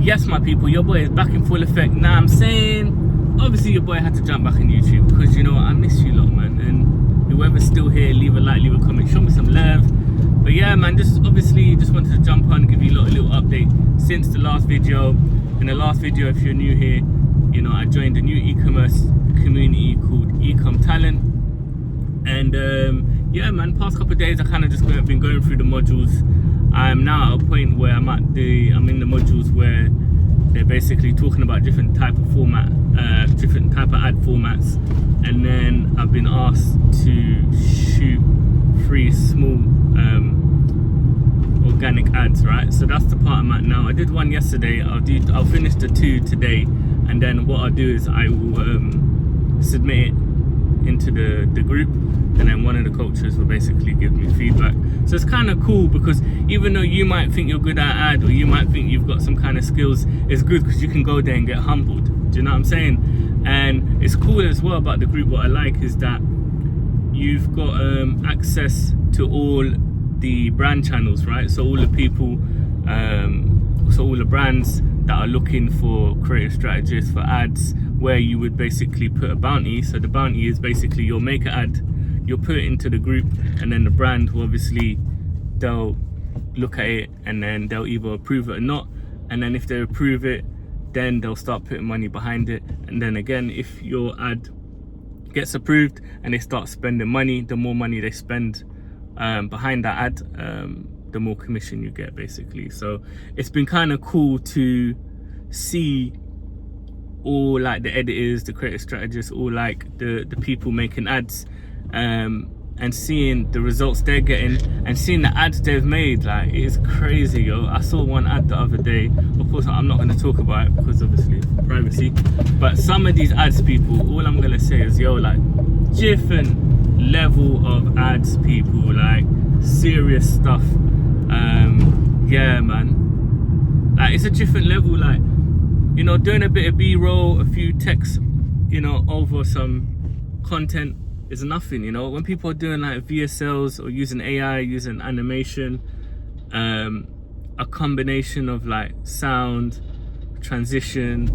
Yes, my people, your boy is back in full effect. Now I'm saying, obviously your boy had to jump back on YouTube because you know what, I miss you lot, man. And whoever's still here, leave a like, leave a comment, show me some love. But yeah, man, just wanted to jump on, give you a little update since the last video. In the last video, if you're new here, you know, I joined a new e-commerce community called Ecom Talent. And yeah, man, past couple of days I kind of just been going through the modules. I'm now at a point where I'm in the modules where they're basically talking about different type of format, different type of ad formats, and then I've been asked to shoot 3 small organic ads, right? So that's the part I'm at now. I did one yesterday. I'll finish the 2 today, and then what I'll do is I will submit it into the group, and then one of the coaches will basically give me feedback. So it's kind of cool because even though you might think you're good at ad, or you might think you've got some kind of skills, it's good because you can go there and get humbled. Do you know what I'm saying? And it's cool as well about the group. What I like is that you've got access to all the brand channels, right? So all the people, so all the brands that are looking for creative strategists for ads, where you would basically put a bounty. So the bounty is basically you'll make an ad, you'll put it into the group, and then the brand will obviously, they'll look at it and then they'll either approve it or not. And then if they approve it, then they'll start putting money behind it. And then again, if your ad gets approved and they start spending money, the more money they spend behind that ad, the more commission you get, basically. So it's been kind of cool to see all like the editors, the creative strategists, all like the people making ads, and seeing the results they're getting and seeing the ads they've made. Like, it is crazy, yo. I saw one ad the other day. Of course, I'm not going to talk about it because obviously privacy, but some of these ads, people, all I'm going to say is, yo, like, different level of ads, people, like serious stuff. Yeah, man, like, it's a different level. Like, you know, doing a bit of B-roll, a few texts, you know, over some content is nothing. You know, when people are doing like VSLs or using AI, using animation, a combination of like sound, transition,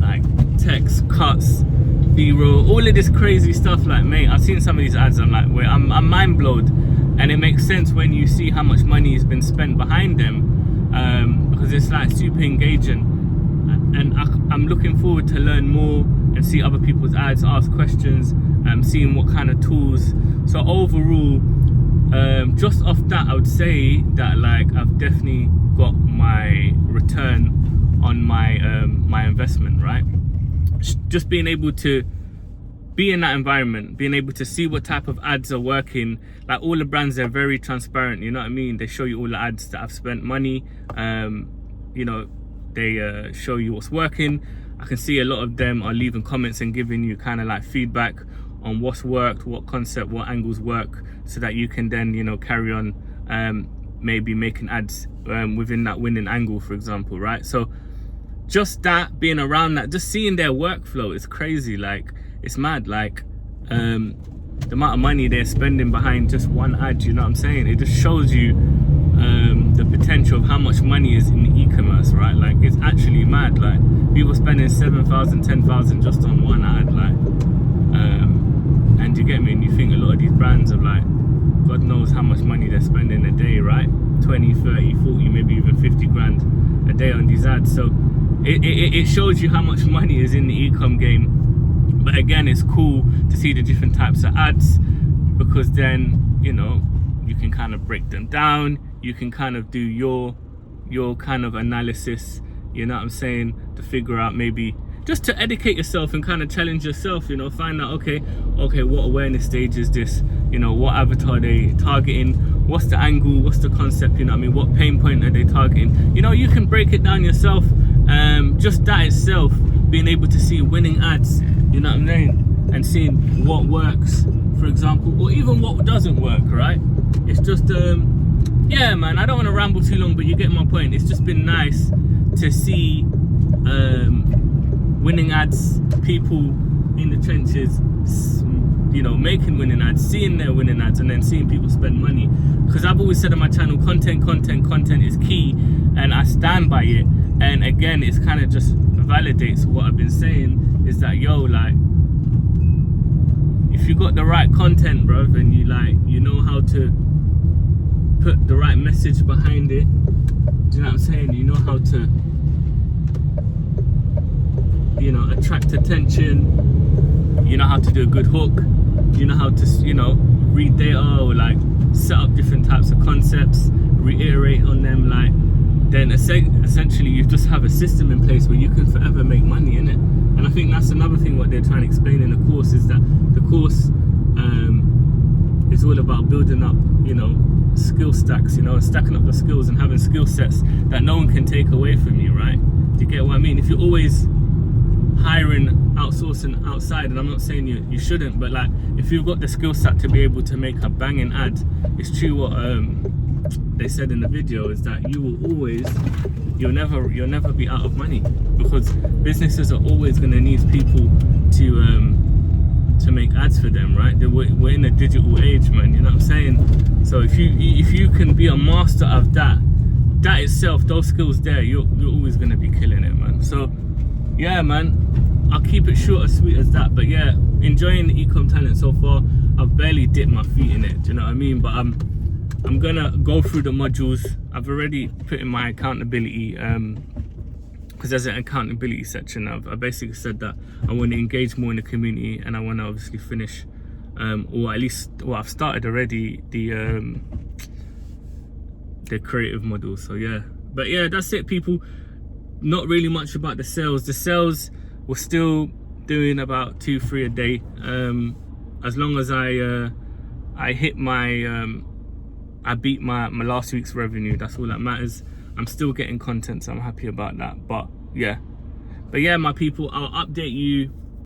like text, cuts, B-roll, all of this crazy stuff, like, mate, I've seen some of these ads, I'm like, wait, I'm mind blown. And it makes sense when you see how much money has been spent behind them, because it's like super engaging. And I'm looking forward to learn more and see other people's ads, ask questions, seeing what kind of tools. So overall, just off that, I would say that, like, I've definitely got my return on my my investment, right? Just being able to be in that environment, being able to see what type of ads are working. Like, all the brands, they're very transparent, you know what I mean? They show you all the ads that have spent money. You know, they show you what's working. I can see a lot of them are leaving comments and giving you kind of like feedback on what's worked, what concept, what angles work, so that you can then, you know, carry on maybe making ads within that winning angle, for example, right? So just that, being around that, just seeing their workflow is crazy. Like, it's mad. Like, the amount of money they're spending behind just one ad, you know what I'm saying? It just shows you the potential of how much money is in e-commerce, right? Like, it's actually mad. Like, people spending 7,000, 10,000 just on one ad, like, and you get me, and you think a lot of these brands are like, God knows how much money they're spending a day, right? 20, 30, 40, maybe even 50 grand a day on these ads. So it shows you how much money is in the e-com game. But again, it's cool to see the different types of ads, because then, you know, you can kind of break them down. You can kind of do your kind of analysis, you know what I'm saying, to figure out, maybe just to educate yourself and kind of challenge yourself, you know, find out, okay, what awareness stage is this? You know, what avatar are they targeting? What's the angle? What's the concept? You know what I mean? What pain point are they targeting? You know, you can break it down yourself. Just that itself, being able to see winning ads, you know what I'm saying, and seeing what works, for example, or even what doesn't work, right? It's just, yeah, man, I don't want to ramble too long, but you get my point. It's just been nice to see winning ads, people in the trenches you know, making winning ads, seeing their winning ads, and then seeing people spend money. Because I've always said on my channel, content is key, and I stand by it. And again, it's kind of just validates what I've been saying, is that, yo, like, if you got the right content, bruv, and you know how to put the right message behind it, do you know what I'm saying? You know how to, you know, attract attention, you know how to do a good hook, you know how to, you know, read data, or like set up different types of concepts, reiterate on them, like, then essentially you just have a system in place where you can forever make money in it. And I think that's another thing what they're trying to explain in the course, is that the course is all about building up, you know, skill stacks, you know, stacking up the skills and having skill sets that no one can take away from you, right? Do you get what I mean? If you're always hiring, outsourcing outside, and I'm not saying you shouldn't, but like, if you've got the skill set to be able to make a banging ad, it's true what they said in the video, is that you'll never be out of money, because businesses are always going to need people to make ads for them, right? We're in a digital age, man, you know what I'm saying? So if you can be a master of that itself, those skills there, you're always going to be killing it, man. So yeah, man, I'll keep it short as sweet as that. But yeah, enjoying the ecom talent so far. I've barely dipped my feet in it, do you know what I mean? But I'm gonna go through the modules. I've already put in my accountability, because there's an accountability section. I basically said that I want to engage more in the community, and I want to obviously finish, or at least, well, I've started already the creative module. So yeah, but yeah, that's it, people. Not really much about the sales. The sales were still doing about 2-3 a day. As long as I hit my I beat my last week's revenue, that's all that matters. I'm still getting content, so I'm happy about that. But yeah, my people, I'll update you